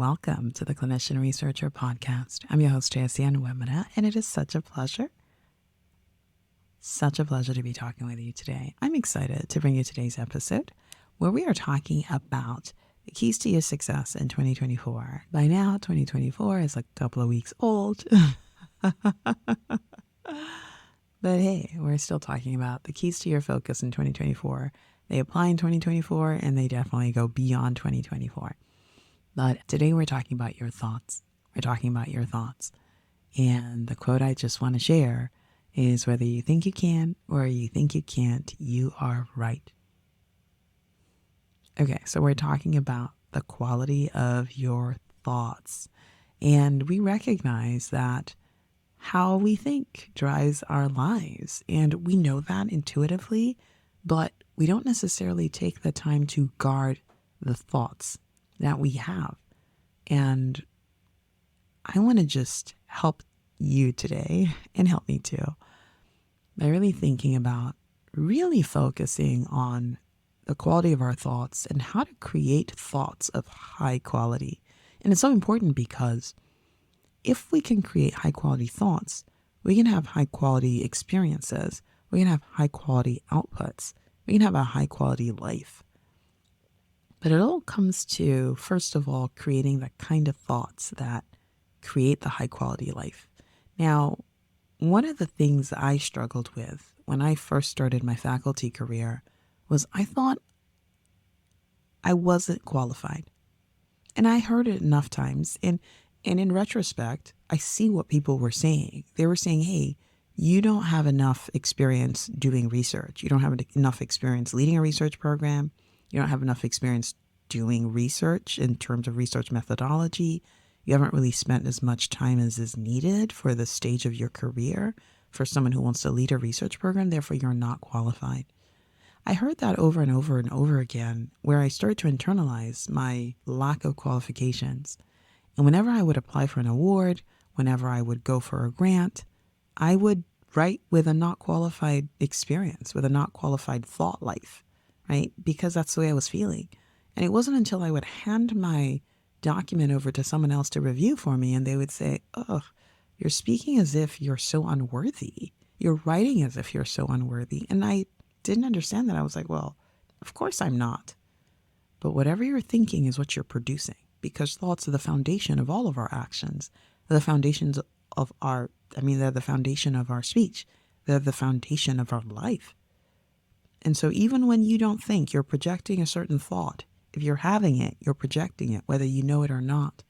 welcome to the Clinician Researcher Podcast. I'm your host, JSN Wemina, and it is such a pleasure to be talking with you today. I'm excited to bring you today's episode where we are talking about the keys to your success in 2024. By now, 2024 is a couple of weeks old. But hey, we're still talking about the keys to your focus in 2024. They apply in 2024 and they definitely go beyond 2024. But today we're talking about your thoughts. And the quote I just want to share is, whether you think you can or you think you can't, you are right. Okay, so we're talking about the quality of your thoughts. And we recognize that how we think drives our lives. And we know that intuitively, but we don't necessarily take the time to guard the thoughts that we have. And I want to just help you today, and help me too, by really thinking about really focusing on the quality of our thoughts and how to create thoughts of high quality. And it's so important because if we can create high quality thoughts, we can have high quality experiences, we can have high quality outputs, we can have a high quality life. But it all comes to, first of all, creating the kind of thoughts that create the high quality life. Now, one of the things I struggled with when I first started my faculty career was I thought I wasn't qualified. And I heard it enough times. And in retrospect, I see what people were saying. They were saying, hey, you don't have enough experience doing research. You don't have enough experience leading a research program. You don't have enough experience doing research in terms of research methodology. You haven't really spent as much time as is needed for the stage of your career for someone who wants to lead a research program. Therefore, you're not qualified. I heard that over and over and over again, where I started to internalize my lack of qualifications. And whenever I would apply for an award, whenever I would go for a grant, I would write with a not qualified experience, with a not qualified thought life, right? Because that's the way I was feeling. And it wasn't until I would hand my document over to someone else to review for me and they would say, oh, you're speaking as if you're so unworthy. You're writing as if you're so unworthy. And I didn't understand that. I was like, well, of course I'm not. But whatever you're thinking is what you're producing, because thoughts are the foundation of all of our actions. They're the foundations of they're the foundation of our speech. They're the foundation of our life. And so even when you don't think, you're projecting a certain thought. If you're having it, you're projecting it, whether you know it or not.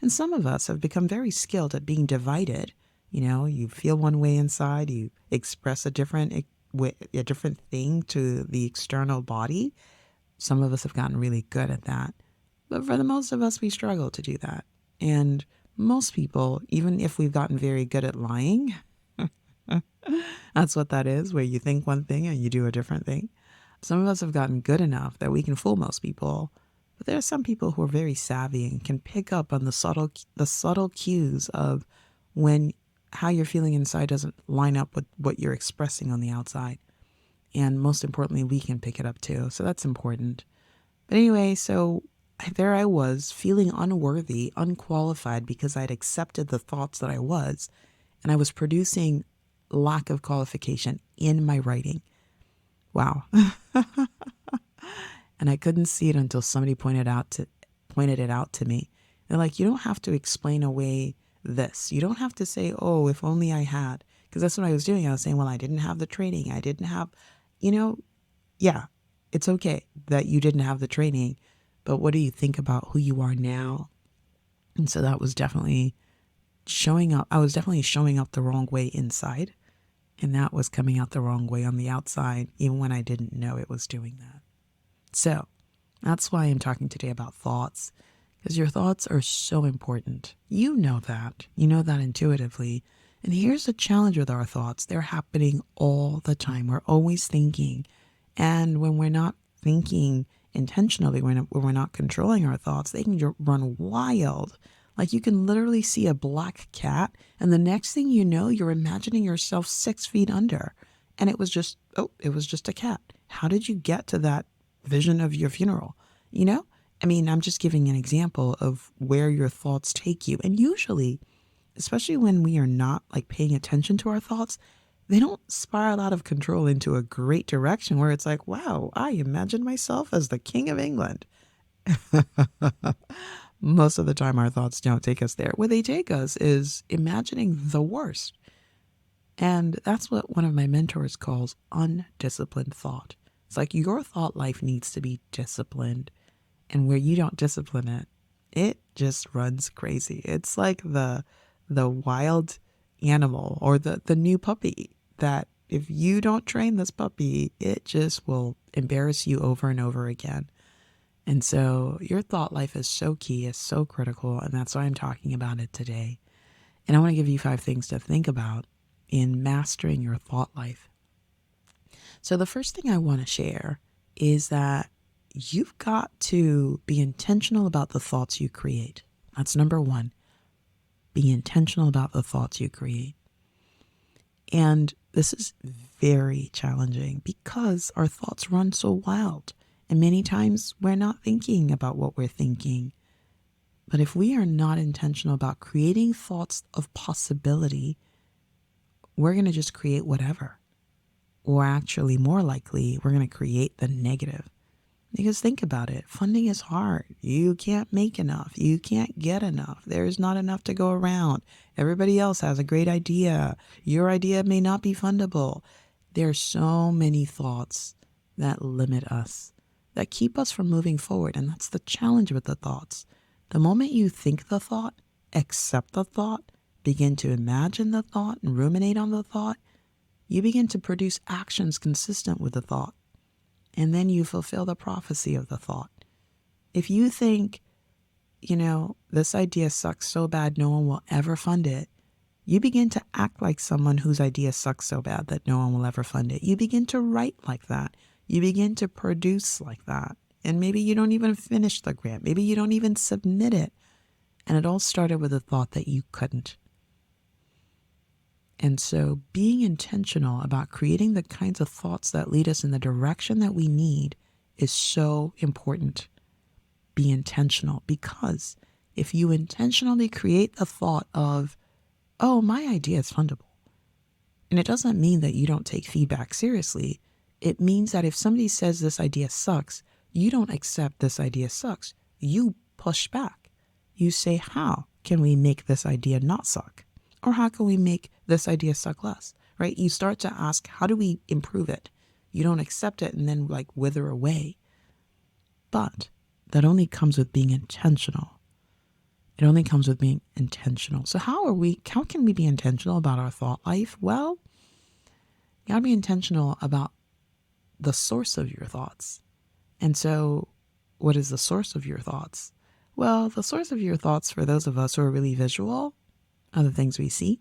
And some of us have become very skilled at being divided. You know, you feel one way inside, you express a different thing to the external body. Some of us have gotten really good at that. But for the most of us, we struggle to do that. And most people, even if we've gotten very good at lying, that's what that is, where you think one thing and you do a different thing. Some of us have gotten good enough that we can fool most people. But there are some people who are very savvy and can pick up on the subtle cues of when how you're feeling inside doesn't line up with what you're expressing on the outside. And most importantly, we can pick it up too. So that's important. But anyway, so there I was, feeling unworthy, unqualified, because I'd accepted the thoughts that I was. And I was producing lack of qualification in my writing. Wow. And I couldn't see it until somebody pointed it out to me. They're like, you don't have to explain away this. You don't have to say, oh, if only I had. Because that's what I was doing. I was saying, well, I didn't have the training. I didn't have, yeah, it's okay that you didn't have the training. But what do you think about who you are now? And so that was definitely showing up. I was definitely showing up the wrong way inside. And that was coming out the wrong way on the outside, even when I didn't know it was doing that. So that's why I'm talking today about thoughts, because your thoughts are so important. You know that intuitively. And here's the challenge with our thoughts. They're happening all the time. We're always thinking. And when we're not thinking intentionally, when we're not controlling our thoughts, they can run wild. Like you can literally see a black cat, and the next thing you know, you're imagining yourself 6 feet under. And it was just a cat. How did you get to that vision of your funeral? I mean, I'm just giving an example of where your thoughts take you. And usually, especially when we are not like paying attention to our thoughts, they don't spiral out of control into a great direction where it's like, wow, I imagine myself as the King of England. Most of the time, our thoughts don't take us there. Where they take us is imagining the worst. And that's what one of my mentors calls undisciplined thought. It's like your thought life needs to be disciplined. And where you don't discipline it, it just runs crazy. It's like the wild animal or the new puppy that if you don't train this puppy, it just will embarrass you over and over again. And so your thought life is so key, is so critical, and that's why I'm talking about it today. And I want to give you 5 things to think about in mastering your thought life. So the first thing I want to share is that you've got to be intentional about the thoughts you create. That's number 1. Be intentional about the thoughts you create. And this is very challenging because our thoughts run so wild. And many times we're not thinking about what we're thinking. But if we are not intentional about creating thoughts of possibility, we're going to just create whatever. Or actually, more likely, we're going to create the negative. Because think about it, funding is hard. You can't make enough. You can't get enough. There's not enough to go around. Everybody else has a great idea. Your idea may not be fundable. There are so many thoughts that limit us, that keep us from moving forward. And that's the challenge with the thoughts. The moment you think the thought, accept the thought, begin to imagine the thought and ruminate on the thought, you begin to produce actions consistent with the thought. And then you fulfill the prophecy of the thought. If you think, this idea sucks so bad no one will ever fund it, you begin to act like someone whose idea sucks so bad that no one will ever fund it. You begin to write like that. You begin to produce like that. And maybe you don't even finish the grant. Maybe you don't even submit it. And it all started with a thought that you couldn't. And so being intentional about creating the kinds of thoughts that lead us in the direction that we need is so important. Be intentional, because if you intentionally create the thought of, oh, my idea is fundable, and it doesn't mean that you don't take feedback seriously. It means that if somebody says this idea sucks, you don't accept this idea sucks. You push back. You say, how can we make this idea not suck? Or how can we make this idea suck less, right? You start to ask, how do we improve it? You don't accept it and then wither away. But that only comes with being intentional. It only comes with being intentional. So how can we be intentional about our thought life? Well, you gotta be intentional about the source of your thoughts. And so what is the source of your thoughts? Well, the source of your thoughts for those of us who are really visual are the things we see.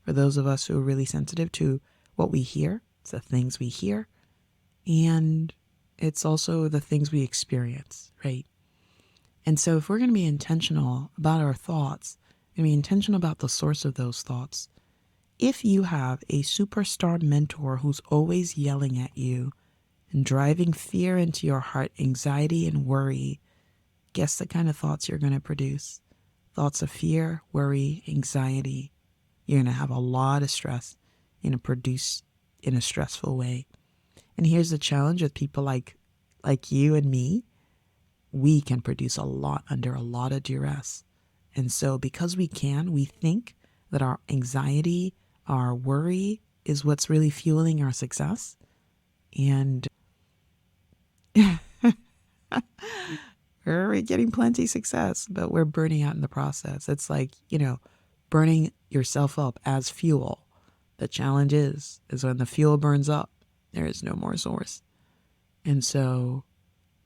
For those of us who are really sensitive to what we hear, it's the things we hear. And it's also the things we experience, right? And so if we're going to be intentional about our thoughts, and be intentional about the source of those thoughts, if you have a superstar mentor who's always yelling at you and driving fear into your heart, anxiety and worry, guess the kind of thoughts you're going to produce. Thoughts of fear, worry, anxiety. You're going to have a lot of stress. You're going to produce in a stressful way. And here's the challenge with people like you and me. We can produce a lot under a lot of duress. And so because we think that our anxiety, our worry is what's really fueling our success. And we're getting plenty success, but we're burning out in the process. It's like, burning yourself up as fuel. The challenge is when the fuel burns up, there is no more source. And so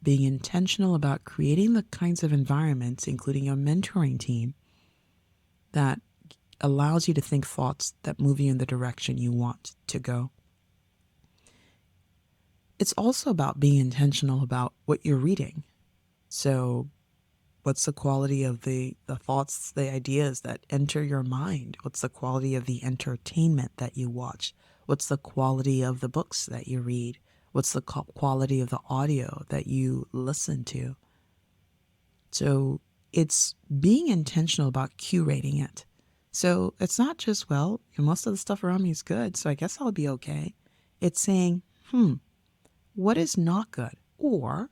being intentional about creating the kinds of environments, including your mentoring team, that allows you to think thoughts that move you in the direction you want to go. It's also about being intentional about what you're reading. So what's the quality of the thoughts, the ideas that enter your mind? What's the quality of the entertainment that you watch? What's the quality of the books that you read? What's the quality of the audio that you listen to? So it's being intentional about curating it. So it's not just, well, most of the stuff around me is good, so I guess I'll be okay. It's saying, what is not good? Or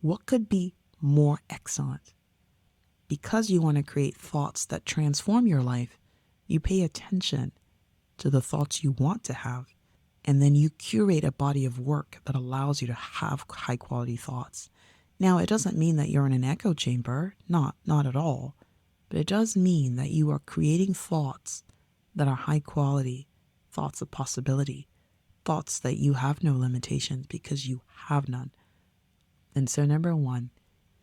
what could be more excellent? Because you want to create thoughts that transform your life, you pay attention to the thoughts you want to have, and then you curate a body of work that allows you to have high quality thoughts. Now, it doesn't mean that you're in an echo chamber, not at all, but it does mean that you are creating thoughts that are high quality, thoughts of possibility, thoughts that you have no limitations because you have none. And so number one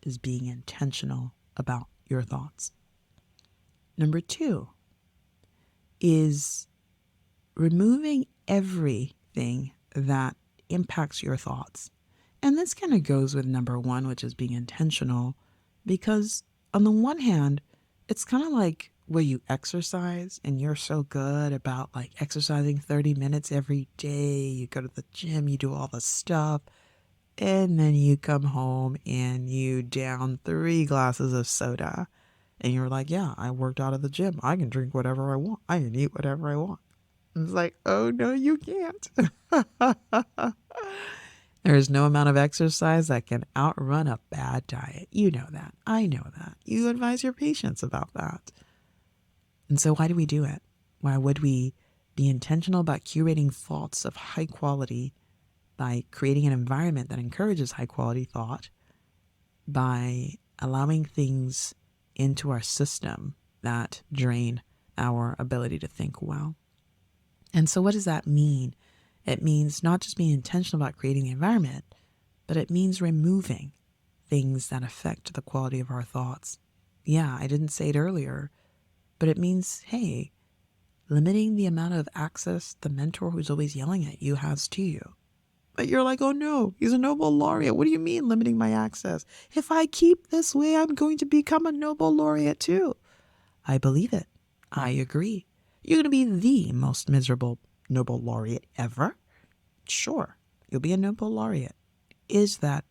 is being intentional about your thoughts. Number two is removing everything that impacts your thoughts. And this kind of goes with number one, which is being intentional, because on the one hand, it's kind of like where you exercise and you're so good about like exercising 30 minutes every day. You go to the gym, you do all the stuff, and then you come home and you down 3 glasses of soda. And you're like, yeah, I worked out at the gym. I can drink whatever I want. I can eat whatever I want. And it's like, oh, no, you can't. There is no amount of exercise that can outrun a bad diet. You know that. I know that. You advise your patients about that. And so why do we do it? Why would we be intentional about curating thoughts of high quality by creating an environment that encourages high quality thought, by allowing things into our system that drain our ability to think well? And so what does that mean? It means not just being intentional about creating the environment, but it means removing things that affect the quality of our thoughts. Yeah, I didn't say it earlier, but it means, hey, limiting the amount of access the mentor who's always yelling at you has to you. But you're like, oh no, he's a Nobel laureate. What do you mean limiting my access? If I keep this way, I'm going to become a Nobel laureate too. I believe it. I agree. You're going to be the most miserable Nobel laureate ever? Sure, you'll be a Nobel laureate. Is that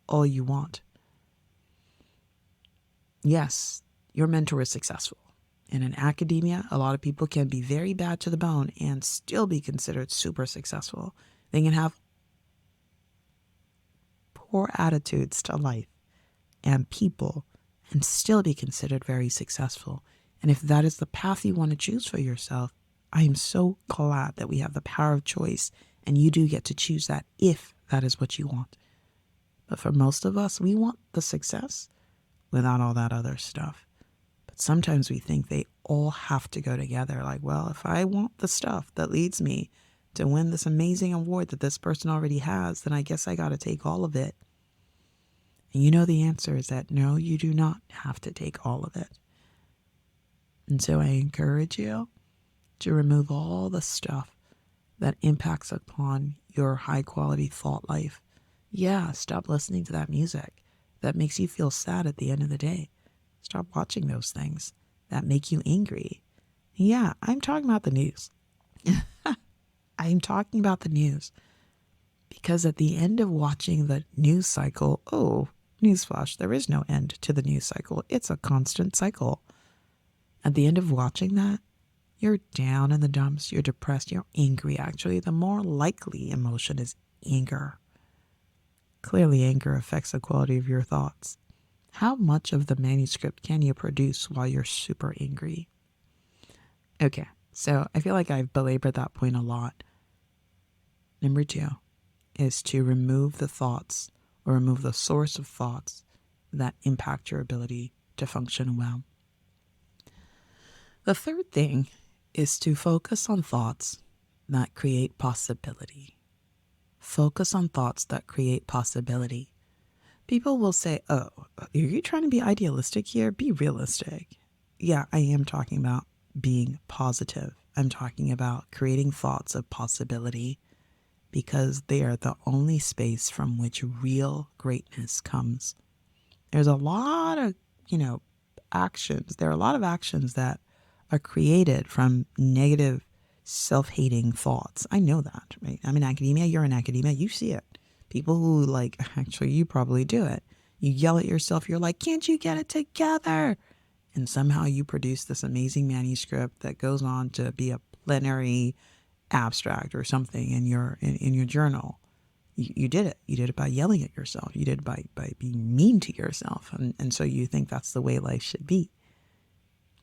all you want? Yes, your mentor is successful. And in academia, a lot of people can be very bad to the bone and still be considered super successful. They can have poor attitudes to life and people and still be considered very successful. And if that is the path you want to choose for yourself, I am so glad that we have the power of choice and you do get to choose that if that is what you want. But for most of us, we want the success without all that other stuff. But sometimes we think they all have to go together. Like, well, if I want the stuff that leads me to win this amazing award that this person already has, then I guess I got to take all of it. And you know the answer is that no, you do not have to take all of it. And so I encourage you to remove all the stuff that impacts upon your high quality thought life. Yeah, stop listening to that music that makes you feel sad at the end of the day. Stop watching those things that make you angry. Yeah, I'm talking about the news. I'm talking about the news because at the end of watching the news cycle, oh, newsflash, there is no end to the news cycle. It's a constant cycle. At the end of watching that, you're down in the dumps, you're depressed, you're angry actually. The more likely emotion is anger. Clearly, anger affects the quality of your thoughts. How much of the manuscript can you produce while you're super angry? Okay, so I feel like I've belabored that point a lot. Number 2 is to remove the thoughts or remove the source of thoughts that impact your ability to function well. The third thing is to focus on thoughts that create possibility. Focus on thoughts that create possibility. People will say, oh, are you trying to be idealistic here? Be realistic. Yeah, I am talking about being positive. I'm talking about creating thoughts of possibility because they are the only space from which real greatness comes. There's a lot of, actions. There are a lot of actions that are created from negative, self-hating thoughts. I know that, right? I'm in academia. You're in academia. You see it. People who actually, you probably do it. You yell at yourself. You're like, can't you get it together? And somehow you produce this amazing manuscript that goes on to be a plenary abstract or something in your journal. You did it. You did it by yelling at yourself. You did it by being mean to yourself. And so you think that's the way life should be.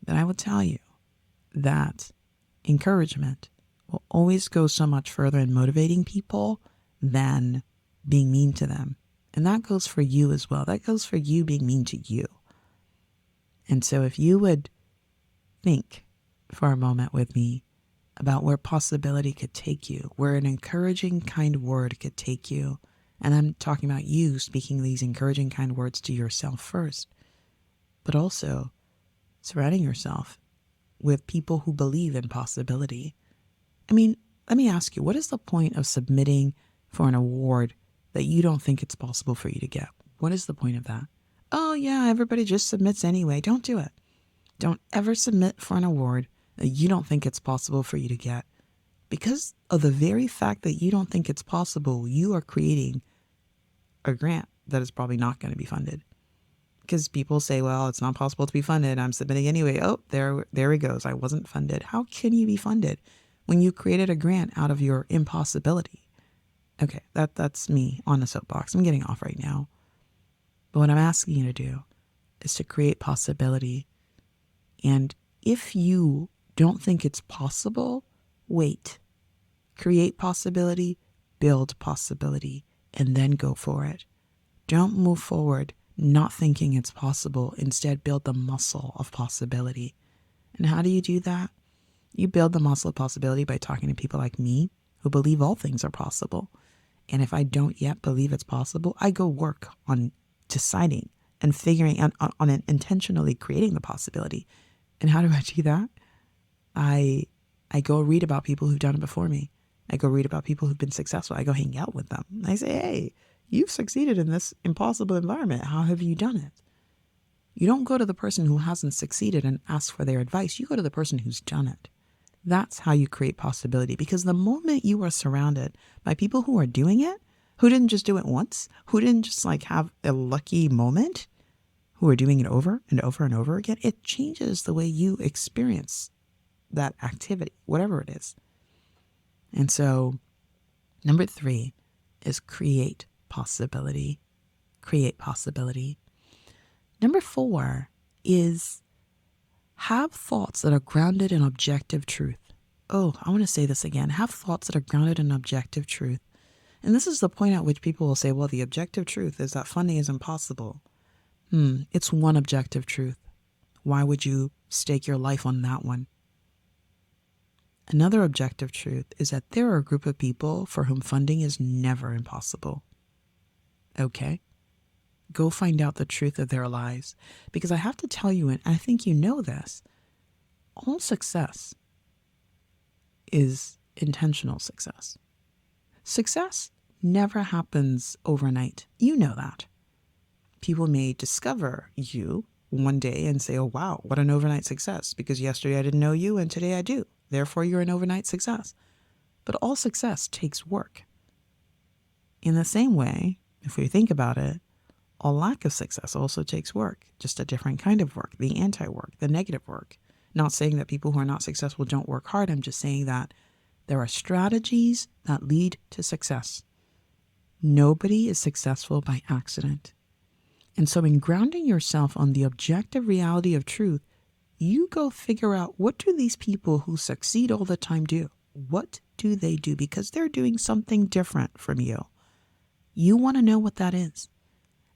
But I will tell you that encouragement will always go so much further in motivating people than being mean to them. And that goes for you as well. That goes for you being mean to you. And so if you would think for a moment with me about where possibility could take you, where an encouraging kind word could take you. And I'm talking about you speaking these encouraging kind words to yourself first, but also surrounding yourself with people who believe in possibility. I mean, let me ask you, what is the point of submitting for an award that you don't think it's possible for you to get? What is the point of that? Oh yeah, everybody just submits anyway. Don't do it. Don't ever submit for an award that you don't think it's possible for you to get. Because of the very fact that you don't think it's possible, you are creating a grant that is probably not going to be funded. Because people say, well, it's not possible to be funded. I'm submitting anyway. Oh, there he goes. I wasn't funded. How can you be funded when you created a grant out of your impossibility? Okay, that's me on a soapbox. I'm getting off right now. But what I'm asking you to do is to create possibility. And if you don't think it's possible, wait. Create possibility, build possibility, and then go for it. Don't move forward not thinking it's possible. Instead, build the muscle of possibility. And how do you do that? You build the muscle of possibility by talking to people like me who believe all things are possible. And if I don't yet believe it's possible, I go work on deciding and figuring out on intentionally creating the possibility. And how do I do that? I go read about people who've done it before me. I go read about people who've been successful. I go hang out with them. I say, hey, you've succeeded in this impossible environment. How have you done it? You don't go to the person who hasn't succeeded and ask for their advice. You go to the person who's done it. That's how you create possibility. Because the moment you are surrounded by people who are doing it, who didn't just do it once, who didn't just like have a lucky moment, who are doing it over and over and over again, it changes the way you experience that activity, whatever it is. And so, number 3 is create possibility. Create possibility. Number 4 is have thoughts that are grounded in objective truth. Oh, I want to say this again. Have thoughts that are grounded in objective truth. And this is the point at which people will say, well, the objective truth is that funding is impossible. It's one objective truth. Why would you stake your life on that one? Another objective truth is that there are a group of people for whom funding is never impossible. Okay? Go find out the truth of their lives. Because I have to tell you, and I think you know this, all success is intentional success. Success never happens overnight. You know that. People may discover you one day and say, oh, wow, what an overnight success, because yesterday I didn't know you and today I do. Therefore, you're an overnight success. But all success takes work. In the same way, if we think about it, all lack of success also takes work, just a different kind of work, the anti-work, the negative work. Not saying that people who are not successful don't work hard. I'm just saying that there are strategies that lead to success. Nobody is successful by accident. And so in grounding yourself on the objective reality of truth, you go figure out, what do these people who succeed all the time do? What do they do? Because they're doing something different from you. You want to know what that is.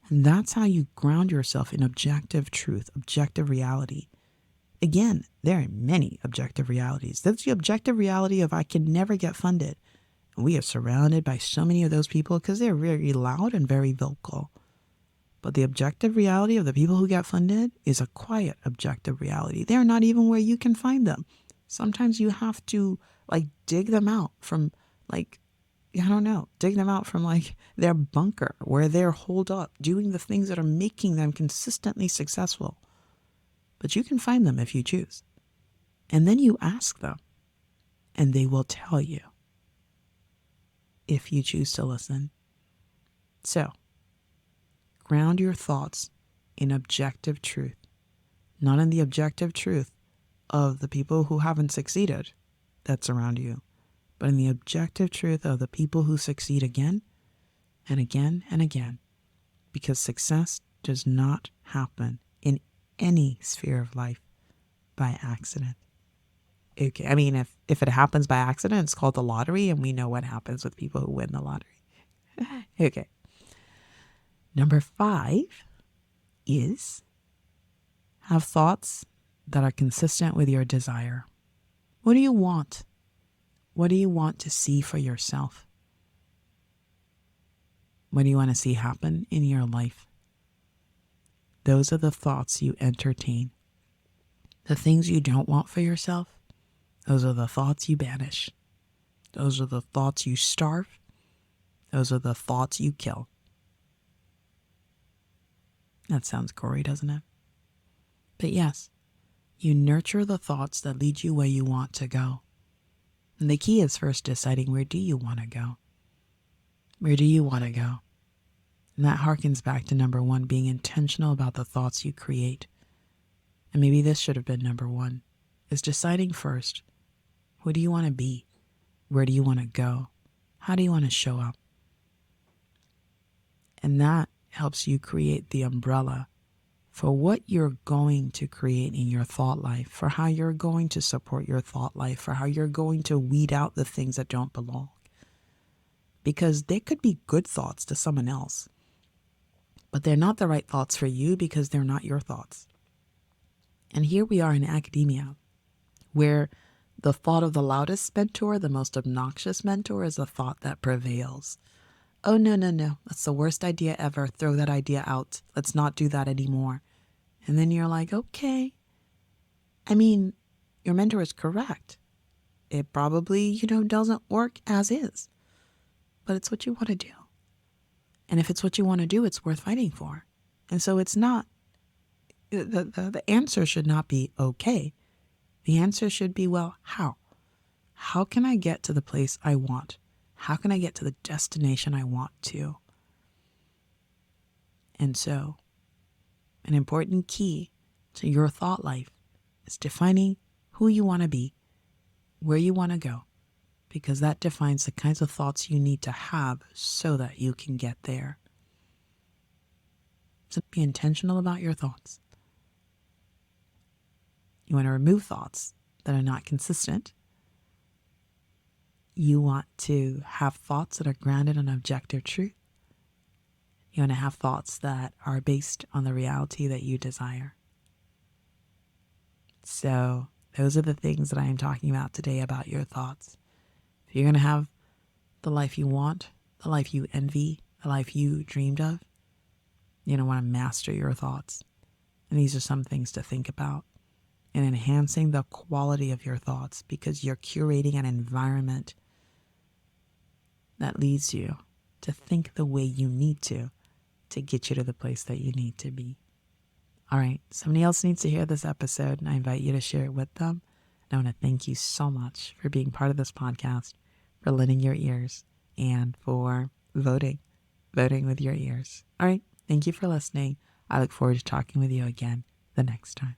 And that's how you ground yourself in objective truth, objective reality. Again, there are many objective realities. That's the objective reality of I can never get funded. And we are surrounded by so many of those people because they're very loud and very vocal. But the objective reality of the people who get funded is a quiet objective reality. They're not even where you can find them. Sometimes you have to dig them out from dig them out from their bunker where they're holed up doing the things that are making them consistently successful. But you can find them if you choose. And then you ask them and they will tell you if you choose to listen. So, ground your thoughts in objective truth, not in the objective truth of the people who haven't succeeded that surround you, but in the objective truth of the people who succeed again and again and again, because success does not happen in any sphere of life by accident. Okay, I mean, if it happens by accident, it's called the lottery, and we know what happens with people who win the lottery. Okay. Number 5 is have thoughts that are consistent with your desire. What do you want? What do you want to see for yourself? What do you want to see happen in your life? Those are the thoughts you entertain. The things you don't want for yourself, those are the thoughts you banish. Those are the thoughts you starve. Those are the thoughts you kill. That sounds gory, doesn't it? But yes, you nurture the thoughts that lead you where you want to go. And the key is first deciding, where do you want to go? Where do you want to go? And that harkens back to number 1, being intentional about the thoughts you create. And maybe this should have been number 1, is deciding first, who do you want to be? Where do you want to go? How do you want to show up? And that helps you create the umbrella for what you're going to create in your thought life, for how you're going to support your thought life, for how you're going to weed out the things that don't belong. Because they could be good thoughts to someone else, but they're not the right thoughts for you because they're not your thoughts. And here we are in academia, where the thought of the loudest mentor, the most obnoxious mentor, is the thought that prevails. Oh, no, that's the worst idea ever. Throw that idea out. Let's not do that anymore. And then you're like, okay. I mean, your mentor is correct. It probably, doesn't work as is. But it's what you want to do. And if it's what you want to do, it's worth fighting for. And so it's not, the answer should not be okay. The answer should be, well, how? How can I get to the place I want? How can I get to the destination I want to? And so, an important key to your thought life is defining who you want to be, where you want to go, because that defines the kinds of thoughts you need to have so that you can get there. So be intentional about your thoughts. You want to remove thoughts that are not consistent. You want to have thoughts that are grounded in objective truth. You want to have thoughts that are based on the reality that you desire. So those are the things that I am talking about today about your thoughts. If you're going to have the life you want, the life you envy, the life you dreamed of, you're going to want to master your thoughts. And these are some things to think about in enhancing the quality of your thoughts, because you're curating an environment that leads you to think the way you need to get you to the place that you need to be. All right, somebody else needs to hear this episode, and I invite you to share it with them. And I want to thank you so much for being part of this podcast, for lending your ears, and for voting with your ears. All right, thank you for listening. I look forward to talking with you again the next time.